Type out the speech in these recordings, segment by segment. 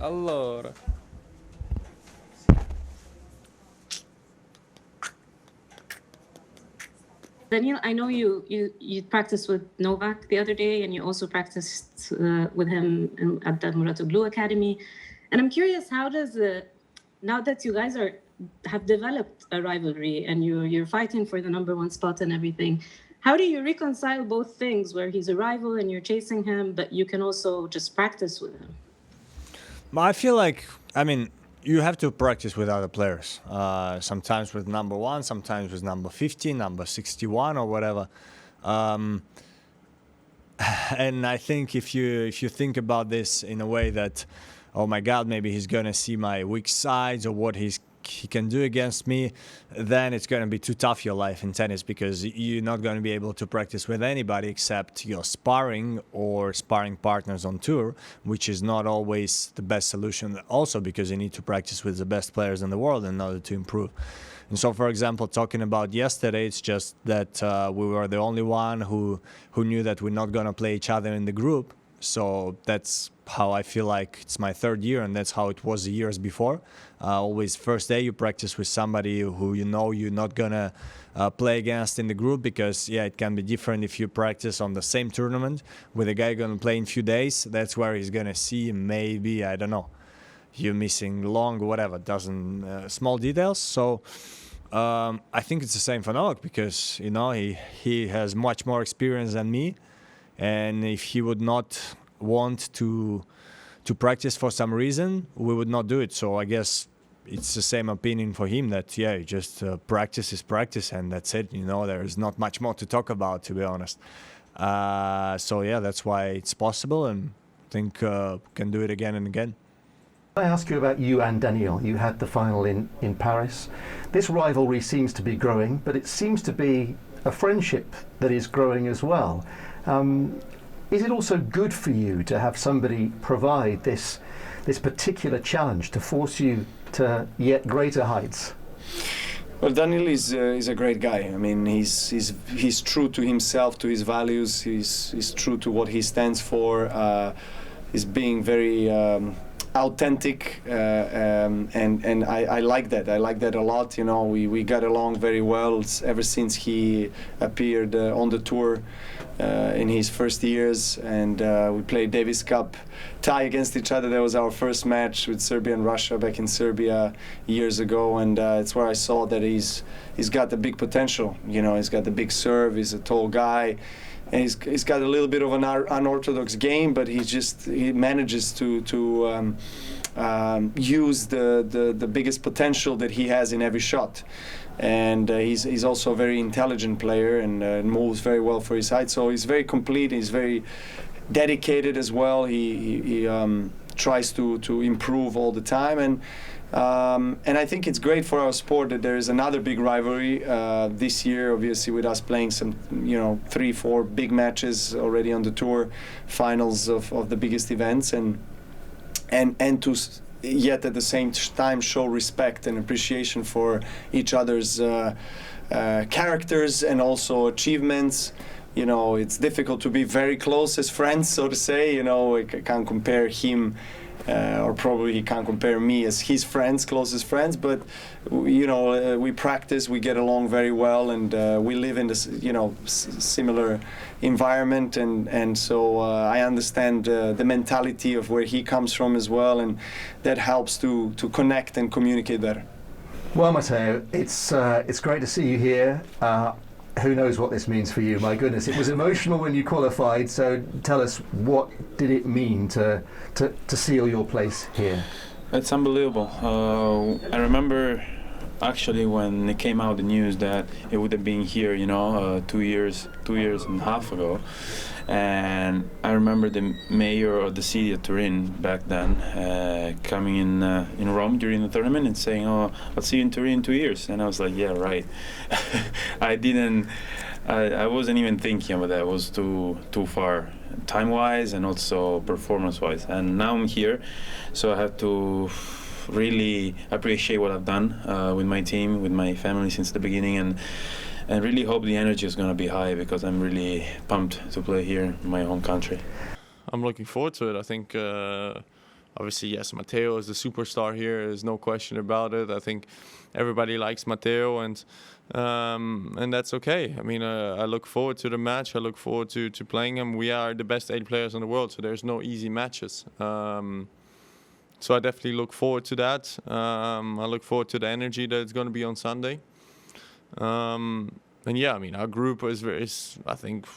Allora. Daniel, I know you practiced with Novak the other day, and you also practiced with him at the Muratoglu Academy. And I'm curious, how does now that you guys have developed a rivalry and you're fighting for the #1 spot and everything, how do you reconcile both things, where he's a rival and you're chasing him, but you can also just practice with him? I feel like, I mean, you have to practice with other players. Sometimes with #1, sometimes with number 50, number 61, or whatever. And I think if you think about this in a way that, oh my God, maybe he's gonna see my weak sides or what he can do against me, then it's going to be too tough your life in tennis, because you're not going to be able to practice with anybody except your sparring or sparring partners on tour, which is not always the best solution, also because you need to practice with the best players in the world in order to improve. And so, for example, talking about yesterday, it's just that we were the only one who knew that we're not going to play each other in the group. So that's how I feel like it's my third year, and that's how it was the years before. Always first day you practice with somebody who you know you're not gonna play against in the group, because it can be different if you practice on the same tournament with a guy gonna play in a few days. That's where he's gonna see maybe, I don't know, you missing long, whatever, doesn't small details. So I think it's the same for Novak, because he has much more experience than me. And if he would not want to practice for some reason, we would not do it. So I guess it's the same opinion for him, that just practice is practice, and that's it. There is not much more to talk about, to be honest. So that's why it's possible, and I think can do it again and again. I ask you about you and Daniel. You had the final in Paris. This rivalry seems to be growing, but it seems to be a friendship that is growing as well. Is it also good for you to have somebody provide this particular challenge to force you to yet greater heights? Well, Daniel is a great guy. I mean, he's true to himself, to his values. He's true to what he stands for. He's being very authentic, and I like that. I like that a lot. We got along very well ever since he appeared on the tour in his first years, and we played Davis Cup tie against each other. That was our first match with Serbia and Russia back in Serbia years ago, and it's where I saw that he's got the big potential. He's got the big serve. He's a tall guy. And he's got a little bit of an unorthodox game, but he manages to use the biggest potential that he has in every shot. And he's also a very intelligent player, and moves very well for his height. So he's very complete. He's very dedicated as well. He tries to improve all the time, and I think it's great for our sport that there is another big rivalry this year, obviously, with us playing some 3-4 big matches already on the tour, finals of the biggest events, and to yet at the same time show respect and appreciation for each other's characters and also achievements. It's difficult to be very close as friends, so to say. I can't compare him, or probably he can't compare me as his friends, closest friends, but we practice, we get along very well, and we live in this similar environment, and so I understand the mentality of where he comes from as well, and that helps to connect and communicate better. Well, Matteo, it's great to see you here. Who knows what this means for you? My goodness, it was emotional when you qualified. So tell us, what did it mean to seal your place here? It's unbelievable. I remember actually when it came out the news that it would have been here, 2 years and a half ago. And I remember the mayor of the city of Turin back then coming in Rome during the tournament and saying, "Oh, I'll see you in Turin in 2 years." And I was like, "Yeah, right." I wasn't even thinking about that. It was too far, time-wise and also performance-wise. And now I'm here, so I have to really appreciate what I've done with my team, with my family since the beginning, and really hope the energy is going to be high, because I'm really pumped to play here in my home country. I'm looking forward to it. I think obviously, yes, Matteo is the superstar here. There's no question about it. I think everybody likes Matteo, and that's okay. I mean, I look forward to the match. I look forward to playing him. We are the best 8 players in the world, so there's no easy matches. So I definitely look forward to that. I look forward to the energy that it's going to be on Sunday. And yeah, I mean, our group is, I think,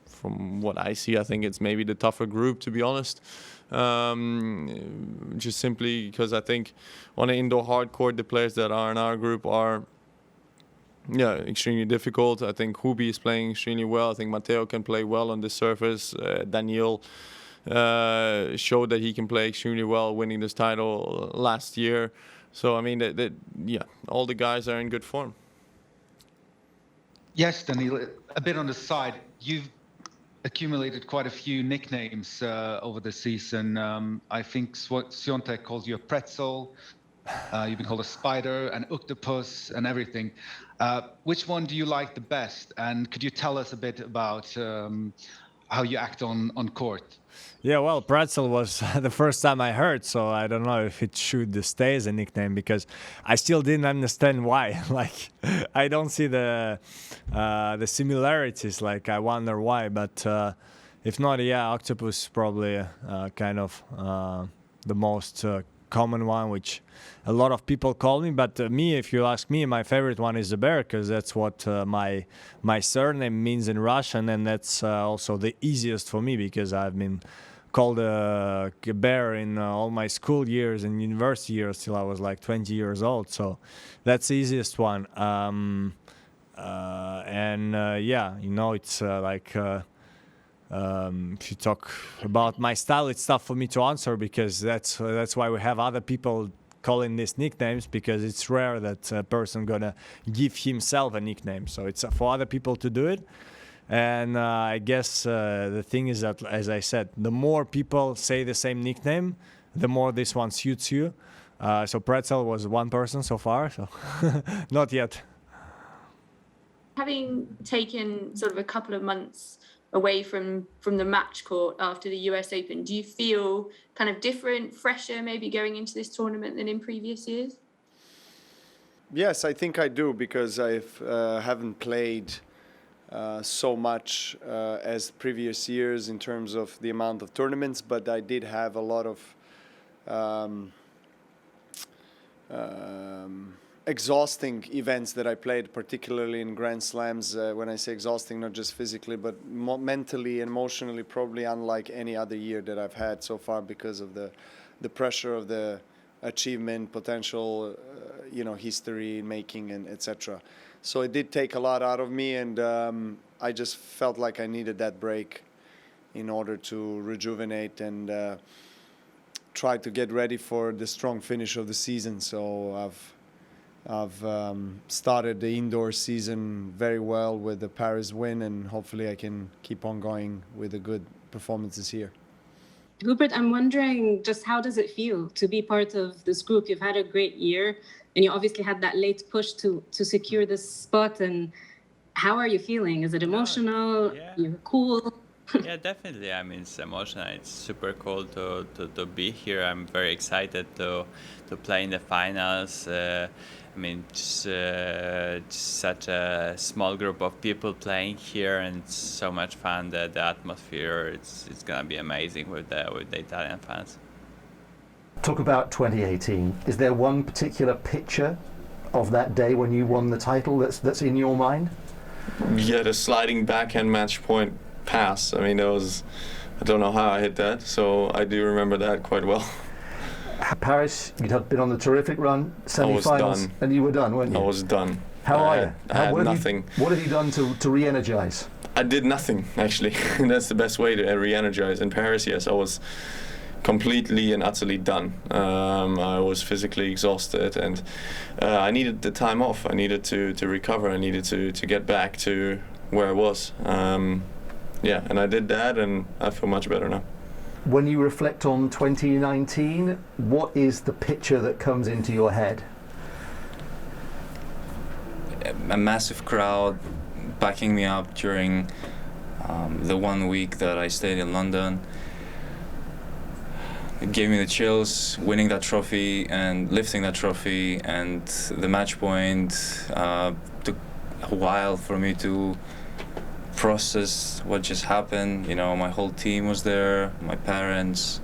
from what I see, I think it's maybe the tougher group, to be honest. Just simply because I think on an indoor hard court, the players that are in our group are extremely difficult. I think Hubi is playing extremely well. I think Matteo can play well on the surface. Daniil showed that he can play extremely well, winning this title last year. So, I mean, all the guys are in good form. Yes, Daniil, a bit on the side. You've accumulated quite a few nicknames over the season. I think Swiatek calls you a pretzel. You've been called a spider, an octopus, and everything. Which one do you like the best? And could you tell us a bit about how you act on court? Yeah, well, pretzel was the first time I heard, so I don't know if it should stay as a nickname because I still didn't understand why. Like, I don't see the similarities. Like, I wonder why. But if not, yeah, octopus probably kind of the most common one, which a lot of people call me. But me, if you ask me, my favorite one is the bear because that's what my surname means in Russian, and that's also the easiest for me because I've been called a bear in all my school years and university years till I was like 20 years old. So that's the easiest one. Yeah, you know, it's like if you talk about my style, it's tough for me to answer because that's why we have other people calling these nicknames, because it's rare that a person gonna give himself a nickname. So it's for other people to do it. And I guess the thing is that, as I said, the more people say the same nickname, the more this one suits you. So pretzel was one person so far, so not yet. Having taken sort of a couple of months away from the match court after the US Open, do you feel kind of different, fresher, maybe going into this tournament than in previous years? Yes, I think I do, because I haven't played so much as previous years in terms of the amount of tournaments, but I did have a lot of exhausting events that I played, particularly in Grand Slams. When I say exhausting, not just physically, but mentally and emotionally, probably unlike any other year that I've had so far, because of the pressure of the achievement, potential, history making, and etc. So it did take a lot out of me, and I just felt like I needed that break in order to rejuvenate and try to get ready for the strong finish of the season. So I've started the indoor season very well with the Paris win, and hopefully I can keep on going with the good performances here. Hubert, I'm wondering, just how does it feel to be part of this group? You've had a great year, and you obviously had that late push to secure this spot. And how are you feeling? Is it emotional? Yeah. You're cool? Yeah, definitely. I mean, it's emotional. It's super cool to be here. I'm very excited to play in the finals. I mean, just such a small group of people playing here, and it's so much fun. The atmosphere, it's gonna be amazing with the Italian fans. Talk about 2018. Is there one particular picture of that day when you won the title that's in your mind? Yeah, the sliding backhand match point pass. I mean, I don't know how I hit that, so I do remember that quite well. Paris, you'd been on the terrific run, semi-finals, and you were done, weren't you? I was done. How are you? I had nothing. What have you done to re-energize? I did nothing, actually. That's the best way to re-energize. In Paris, yes, I was completely and utterly done. I was physically exhausted, and I needed the time off. I needed to recover. I needed to get back to where I was. Yeah, and I did that, and I feel much better now. When you reflect on 2019, what is the picture that comes into your head? A massive crowd backing me up during the 1 week that I stayed in London. it gave me the chills, winning that trophy and lifting that trophy, and the match point took a while for me to process what just happened. You know, my whole team was there, my parents,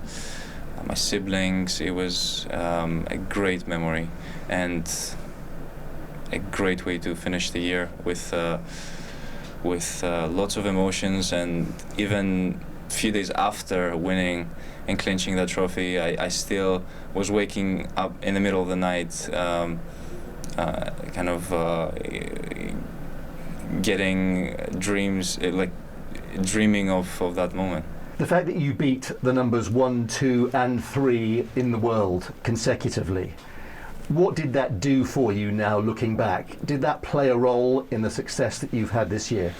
my siblings. It was a great memory and a great way to finish the year with lots of emotions. And even a few days after winning and clinching that trophy, I still was waking up in the middle of the night, getting dreams, like dreaming of that moment. The fact that you beat the numbers 1, 2 and 3 in the world consecutively, what did that do for you now looking back? Did that play a role in the success that you've had this year?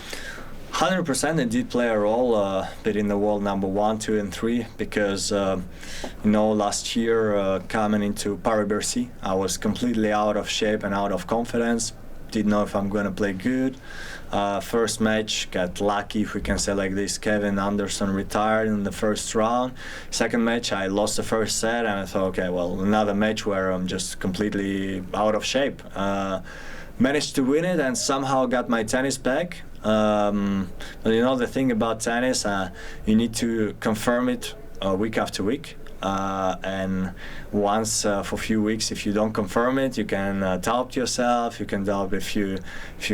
100% it did play a role, beating the world number 1, 2 and 3, because last year coming into Paris-Bercy, I was completely out of shape and out of confidence. Didn't know if I'm going to play good. First match, got lucky, if we can say like this. Kevin Anderson retired in the first round. Second match, I lost the first set, and I thought, okay, well, another match where I'm just completely out of shape. Managed to win it and somehow got my tennis back. But the thing about tennis, you need to confirm it week after week. And once for a few weeks, if you don't confirm it, you can doubt yourself. You can doubt if you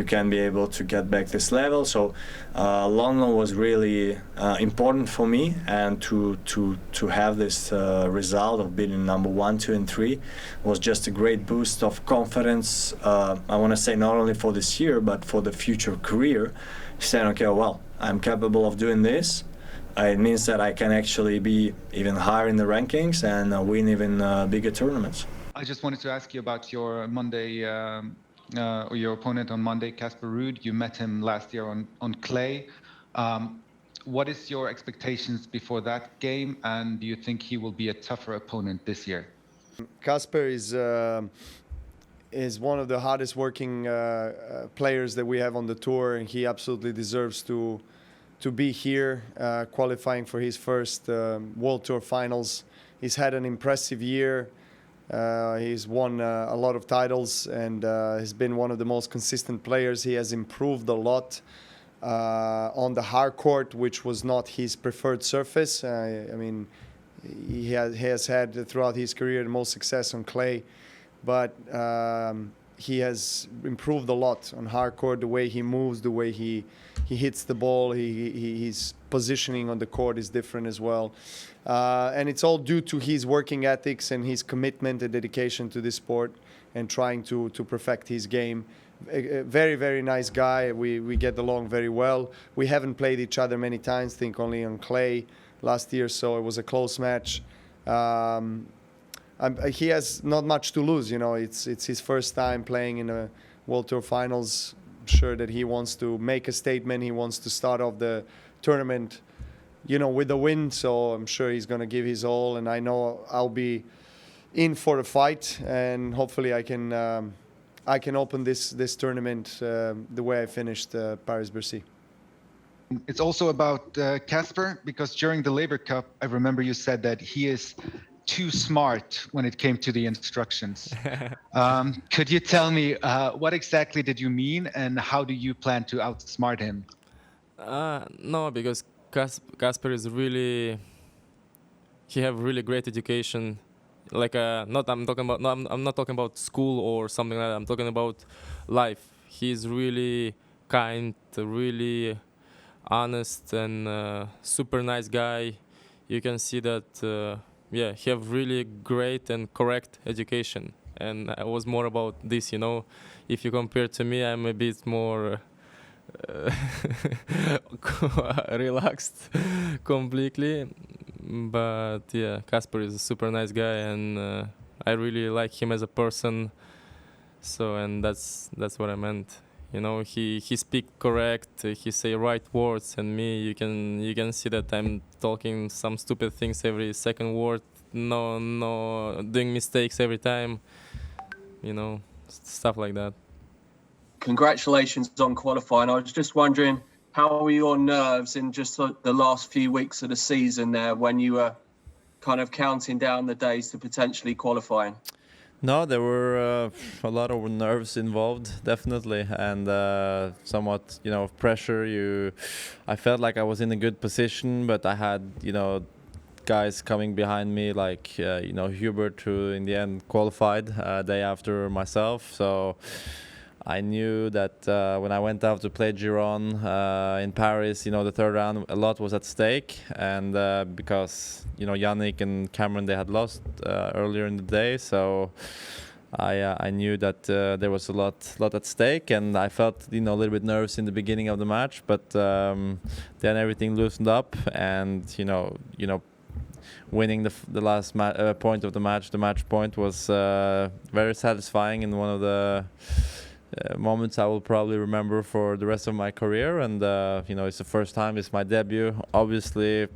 can be able to get back this level. So London was really important for me, and to have this result of being number 1, 2, and 3 was just a great boost of confidence. I want to say not only for this year but for the future career. Saying, okay, well, I'm capable of doing this. It means that I can actually be even higher in the rankings and win even bigger tournaments. I just wanted to ask you about your Monday, or your opponent on Monday, Casper Ruud. You met him last year on clay. What is your expectations before that game, and do you think he will be a tougher opponent this year? Casper is one of the hardest working players that we have on the tour, and he absolutely deserves to be here, qualifying for his first World Tour finals. He's had an impressive year. He's won a lot of titles and has been one of the most consistent players. He has improved a lot on the hard court, which was not his preferred surface. He has had throughout his career the most success on clay, but he has improved a lot on hard court. The way he moves, the way he hits the ball, his positioning on the court is different as well. And it's all due to his working ethics and his commitment and dedication to this sport and trying to perfect his game. A very, very nice guy. We get along very well. We haven't played each other many times, I think only on clay last year, so it was a close match. He has not much to lose, it's his first time playing in a World Tour finals. I'm sure that he wants to make a statement. He wants to start off the tournament, with a win. So I'm sure he's going to give his all, and I know I'll be in for a fight, and hopefully I can open this tournament the way I finished Paris-Bercy. It's also about Casper, because during the Labour Cup, I remember you said that he is too smart when it came to the instructions. Could you tell me what exactly did you mean, and how do you plan to outsmart him? No, because Casper is he have really great education. Like I'm not talking about school or something like that. I'm talking about life. He's really kind, really honest, and super nice guy. You can see that. He have really great and correct education, and I was more about this, If you compare to me, I'm a bit more relaxed completely. But yeah, Casper is a super nice guy, and I really like him as a person. So, and that's what I meant. He speak correct, he say right words, and me, you can see that I'm talking some stupid things every second word, no doing mistakes every time, stuff like that. Congratulations on qualifying. I was just wondering, how were your nerves in just the last few weeks of the season there when you were kind of counting down the days to potentially qualifying? No, there were a lot of nerves involved, definitely, and somewhat, of pressure. I felt like I was in a good position, but I had, guys coming behind me, like Hubert, who in the end qualified day after myself. So I knew that when I went out to play Giron in Paris, the third round, a lot was at stake, and because Yannick and Cameron, they had lost earlier in the day, so I knew that there was a lot at stake, and I felt a little bit nervous in the beginning of the match, but then everything loosened up, and winning the last point of the match point was very satisfying, and one of the moments I will probably remember for the rest of my career. And it's the first time, it's my debut. Obviously,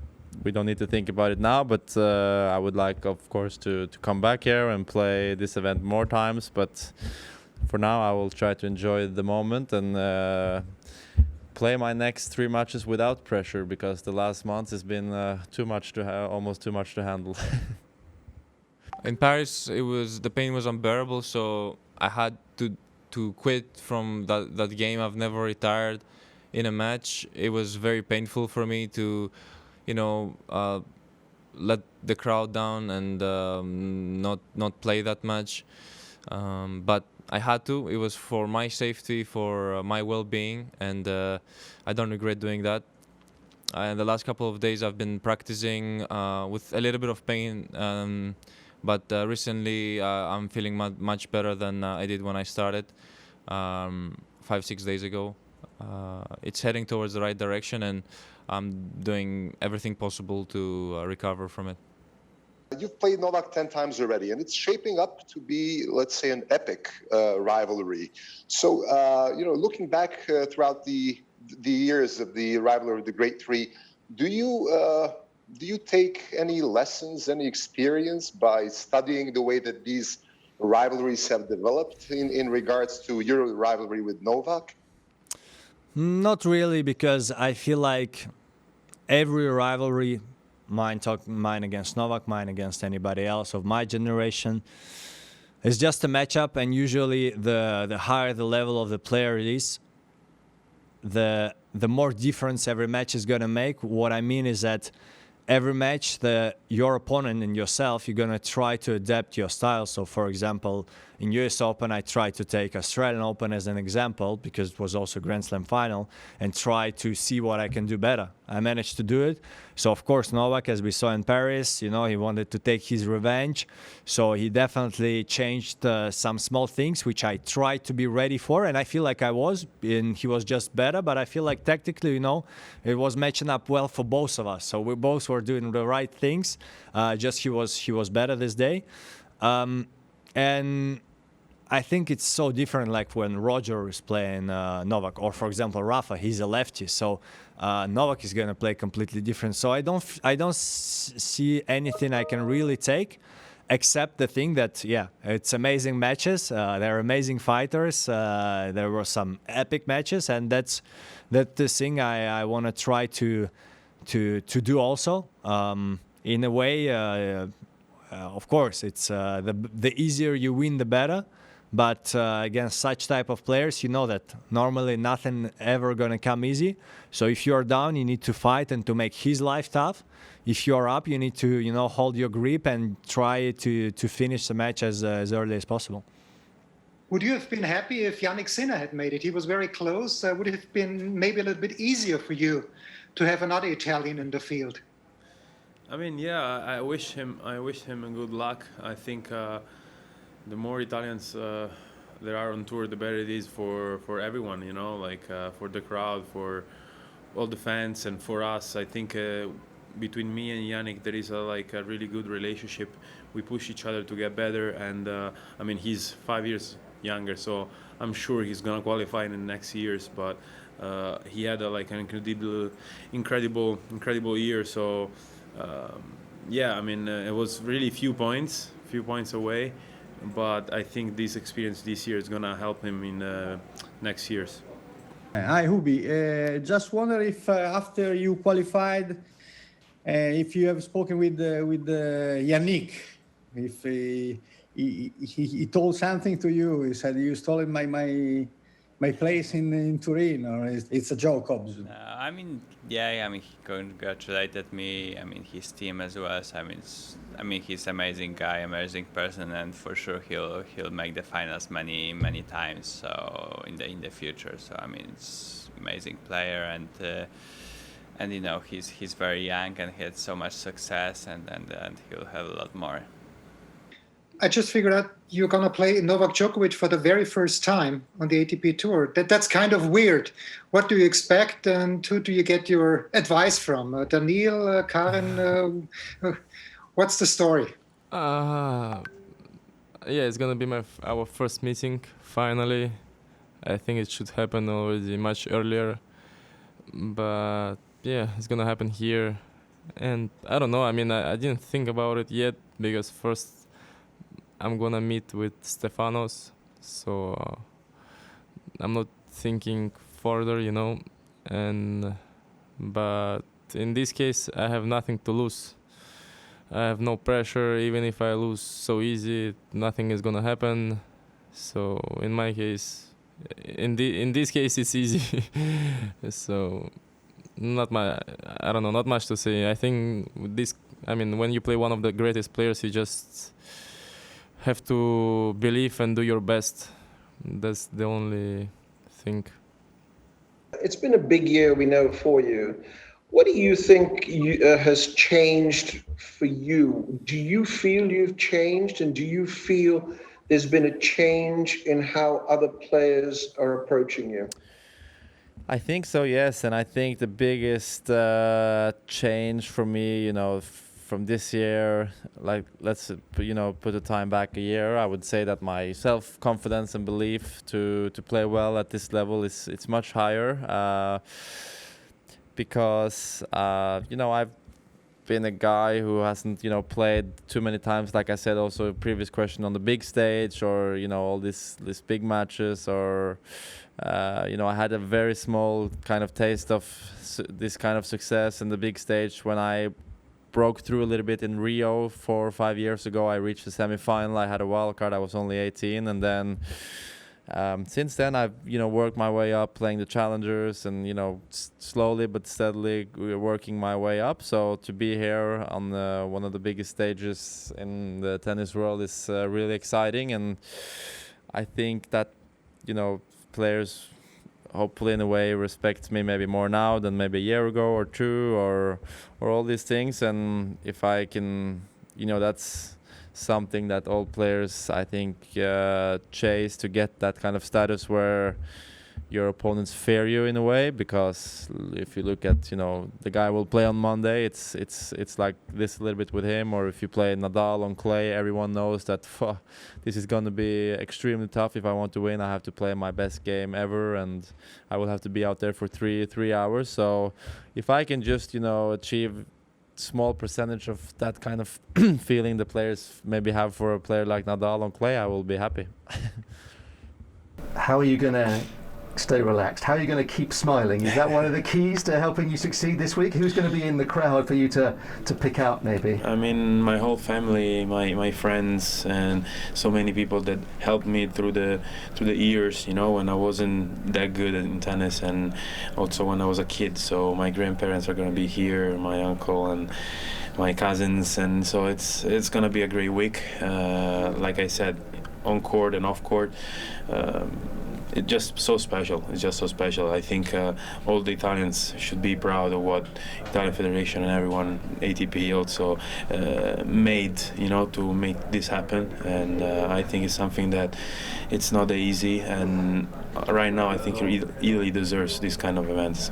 we don't need to think about it now, but I would like, of course, to come back here and play this event more times. But for now, I will try to enjoy the moment and play my next 3 matches without pressure, because the last month has been almost too much to handle. In Paris, the pain was unbearable, so I had to quit from that game. I've never retired in a match. It was very painful for me to, let the crowd down and not play that match. But I had to. It was for my safety, for my well-being, and I don't regret doing that. And the last couple of days I've been practicing with a little bit of pain, but recently I'm feeling much better than I did when I started 5-6 days ago. It's heading towards the right direction, and I'm doing everything possible to recover from it. You've played Novak 10 times already, and it's shaping up to be, let's say, an epic rivalry. So, looking back throughout the years of the rivalry of the Great Three, do you take any lessons, any experience by studying the way that these rivalries have developed in regards to your rivalry with Novak? Not really, because I feel like every rivalry, mine against Novak, mine against anybody else of my generation, is just a matchup, and usually the higher the level of the player is, the more difference every match is going to make. What I mean is that every match, your opponent and yourself, you're going to try to adapt your style. So, for example, in US Open, I tried to take Australian Open as an example, because it was also a Grand Slam final, and try to see what I can do better. I managed to do it. So, of course, Novak, as we saw in Paris, he wanted to take his revenge. So he definitely changed some small things, which I tried to be ready for. And I feel like I was, and he was just better. But I feel like tactically, it was matching up well for both of us. So we both were doing the right things. Just he was better this day. And I think it's so different, like when Roger is playing Novak, or for example Rafa, he's a lefty, so Novak is going to play completely different. So I don't see anything I can really take, except the thing that it's amazing matches. They're amazing fighters. There were some epic matches, and that's the thing I want to try to do also. In a way, of course, it's the easier you win, the better. But against such type of players, you know that normally nothing ever going to come easy. So if you're down, you need to fight and to make his life tough. If you're up, you need to hold your grip and try to finish the match as early as possible. Would you have been happy if Jannik Sinner had made it? He was very close. Would it have been maybe a little bit easier for you to have another Italian in the field? I mean, yeah, I wish him a good luck. I think the more Italians there are on tour, the better it is for everyone, for the crowd, for all the fans, and for us. I think between me and Jannik there is a really good relationship. We push each other to get better, and I mean, he's 5 years younger, so I'm sure he's gonna qualify in the next years. But he had an incredible year. So I mean, it was really few points away. But I think this experience this year is going to help him in next years. Hi, Hubi. Just wonder if after you qualified, If you have spoken with Yannick, if he told something to you, he said you stole my place in Turin, or it's a joke, obviously. I mean, yeah, I mean, he congratulated me. I mean, his team as well. So, I mean, he's an amazing guy, amazing person, and for sure he'll make the finals many times. So in the future. So I mean, it's amazing player, and you know, he's very young and he had so much success, and he'll have a lot more. I just figured out you're going to play Novak Djokovic for the very first time on the ATP Tour. That's kind of weird. What do you expect, and who do you get your advice from? Daniil, Karen? What's the story? Yeah, it's gonna be our first meeting finally. I think it should happen already much earlier, but yeah, it's gonna happen here. And I don't know. I mean, I didn't think about it yet because first I'm gonna meet with Stefanos, so I'm not thinking further, you know. But in this case, I have nothing to lose. I have no pressure. Even if I lose so easy, nothing is gonna happen. So in my case, in this case, it's easy. So not much to say. I think this. I mean, when you play one of the greatest players, you just have to believe and do your best. That's the only thing. It's been a big year, we know, for you. What do you think has changed for you? Do you feel you've changed, and do you feel there's been a change in how other players are approaching you? I think so, yes. And I think the biggest change for me, you know, from this year, like let's put the time back a year, I would say that my self-confidence and belief to play well at this level it's much higher, because I've been a guy who hasn't played too many times, like I said also previous question, on the big stage, or all these big matches, or I had a very small kind of taste of this kind of success in the big stage when I broke through a little bit in Rio 4 or 5 years ago. I reached the semi-final. I had a wild card. I was only 18, and then since then I've worked my way up, playing the challengers, and slowly but steadily working my way up. So to be here on one of the biggest stages in the tennis world is really exciting, and I think that players hopefully in a way respect me maybe more now than maybe a year ago or two, or all these things. And if I can, that's something that all players I think chase, to get that kind of status where your opponents fear you in a way. Because if you look at the guy will play on Monday, it's like this a little bit with him. Or if you play Nadal on clay, everyone knows that this is going to be extremely tough. If I want to win, I have to play my best game ever, and I will have to be out there for three hours. So if I can just achieve small percentage of that kind of feeling the players maybe have for a player like Nadal on clay, I will be happy. How are you going to stay relaxed? How are you going to keep smiling? Is that one of the keys to helping you succeed this week? Who's going to be in the crowd for you to pick out maybe? I mean, my whole family, my friends, and so many people that helped me through the years, when I wasn't that good in tennis, and also when I was a kid. So my grandparents are going to be here, my uncle and my cousins, and so it's going to be a great week. Like I said, on court and off court. It's just so special. It's just so special. I think all the Italians should be proud of what Italian Federation and everyone, ATP also made, to make this happen. And I think it's something that it's not that easy. And right now, I think Italy deserves these kind of events.